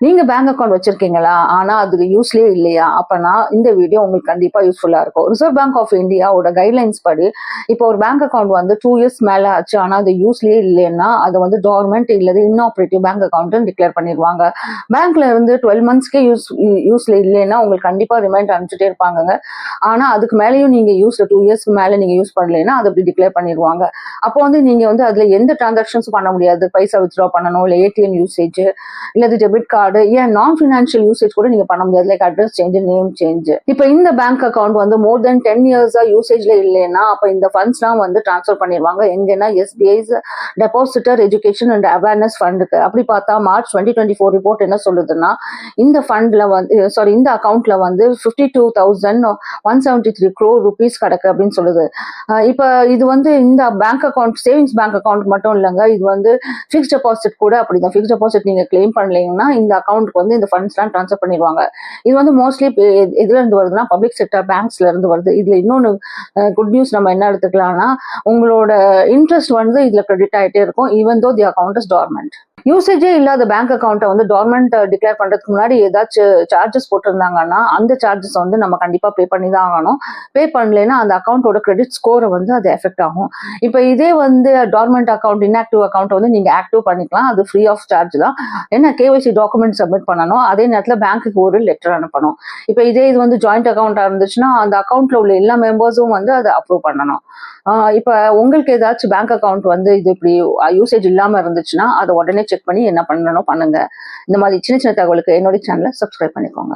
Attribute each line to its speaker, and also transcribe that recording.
Speaker 1: நீங்க bank account வச்சிருக்கீங்களா? ஆனா அதுக்கு யூஸ்லயே இல்லையா? அப்பனா இந்த வீடியோ உங்களுக்கு கண்டிப்பா யூஸ்ஃபுல்லா இருக்கும். ரிசர்வ் பேங்க் ஆஃப் இந்தியாவோட கைட்லைன்ஸ் படி, இப்போ ஒரு பேங்க் அக்கவுண்ட் வந்து 2 இயர்ஸ் மேல ஆச்சு. ஆனா அது யூஸ்லயே இல்லைன்னா, அது வந்து டார்மெண்ட் இல்லது இன்ஆப்பரேட்டிவ் பேங்க் அக்கவுண்ட்னு டிக்ளேர் பண்ணிருவாங்க. பேங்க்ல இருந்து 12 மந்த்ஸ்க்கே யூஸ்ல இல்லைன்னா உங்களுக்கு கண்டிப்பா ரிமைண்டர் அனுப்பிச்சுட்டே இருப்பாங்கங்க. ஆனா அதுக்கு மேலேயும் நீங்க யூஸ்ல 2 இயர்ஸ்க்கு மேல நீங்க யூஸ் பண்ணலைன்னா அதை அப்படி டிக்ளேர் பண்ணிடுவாங்க. அப்போ வந்து நீங்க வந்து அதுல எந்த டிரான்சாக்ஷன்ஸும் பண்ண முடியாது. பைசா வித்ட்ரா பண்ணணும், இல்லை ஏடிஎம் யூசேஜ், இல்லது டெபிட் கார்டு, ஏன் நான் ஃபினான்ஷியல் யூசேஜ் கூட நீங்க பண்ண முடியாது. Like address change, name change. இப்போ இந்த பேங்க் அக்கவுண்ட் வந்து மோர் தென் 10 இயர்ஸா யூசேஜ்ல இல்லைன்னா அப்ப இந்த ஃபண்ட்ஸ்லாம் வந்து டிரான்ஸ்ஃபர் பண்ணிடுவாங்க. எங்கன்னா எஸ்பிஐஸ் டெபாசிட்டர் எஜுகேஷன் அண்ட் அவேர்னஸ் ஃபண்டுக்கு. அப்படி பார்த்தா மார்ச் 2024 ரிப்போர்ட் என்ன சொல்லுதுன்னா, இந்த ஃபண்ட்ல வந்து இந்த அக்கவுண்ட்ல வந்து 52,173 crore rupees கிடக்கு அப்படின்னு சொல்லுது. இப்போ இது வந்து இந்த bank account savings bank account மட்டும் இல்லைங்க, இது வந்து ஃபிக்ஸ்ட் டெபாசிட் கூட அப்படிதான். ஃபிக்ஸ்ட் டெபாசிட் நீங்க கிளைம் பண்ணலீங்கன்னா இந்த அக்கௌண்ட்க்கு வந்து இந்த ஃபண்ட்ஸ்லாம் ட்ரான்ஸ்ஃபர் பண்ணிடுவாங்க. இது வந்து மோஸ்ட்லி எதுல இருந்து வருதுன்னா பப்ளிக் செக்டர் பேங்க்ஸ்ல இருந்து வருது. இதுல இன்னொன்று குட் நியூஸ் நம்ம என்ன எடுத்துக்கலாம்னா, உங்களோட இன்ட்ரெஸ்ட் வந்து இதுல கிரெடிட் ஆகிட்டே இருக்கும் even though the account is dormant. யூசேஜே இல்லாத பேங்க் அக்கௌண்ட்டை வந்து கவர்மெண்ட் டிக்ளேர் பண்றதுக்கு முன்னாடி ஏதாச்சும் சார்ஜஸ் போட்டிருந்தாங்கன்னா அந்த சார்ஜஸ் வந்து நம்ம கண்டிப்பா பே பண்ணி தான் ஆகணும். பே பண்ணலைன்னா அந்த அக்கௌண்ட்டோட கிரெடிட் ஸ்கோரை வந்து அது எஃபெக்ட் ஆகும். இப்போ இதே வந்து டார்மெண்ட் அக்கௌண்ட், இன்ஆக்டிவ் அக்கௌண்ட் வந்து நீங்க ஆக்டிவ் பண்ணிக்கலாம். அது ஃப்ரீ ஆஃப் சார்ஜ் தான். என்ன கேஒய்சி டாக்குமெண்ட் சப்மிட் பண்ணணும். அதே நேரத்தில் பேங்க்குக்கு ஒரு லெட்டர் அனுப்பணும். இப்போ இதே இது வந்து ஜாயிண்ட் அக்கௌண்டா இருந்துச்சுன்னா அந்த அக்கௌண்ட்ல உள்ள எல்லா மெம்பர்ஸும் வந்து அதை அப்ரூவ் பண்ணணும். இப்போ உங்களுக்கு ஏதாச்சும் பேங்க் அக்கௌண்ட் வந்து இது இப்படி யூசேஜ் இல்லாம இருந்துச்சுன்னா அதை உடனே செக் பண்ணி என்ன பண்ணணும் பண்ணுங்க. இந்த மாதிரி சின்ன சின்ன தகவலுக்கு என்னோட சேனலை சப்ஸ்கிரைப் பண்ணிக்கோங்க.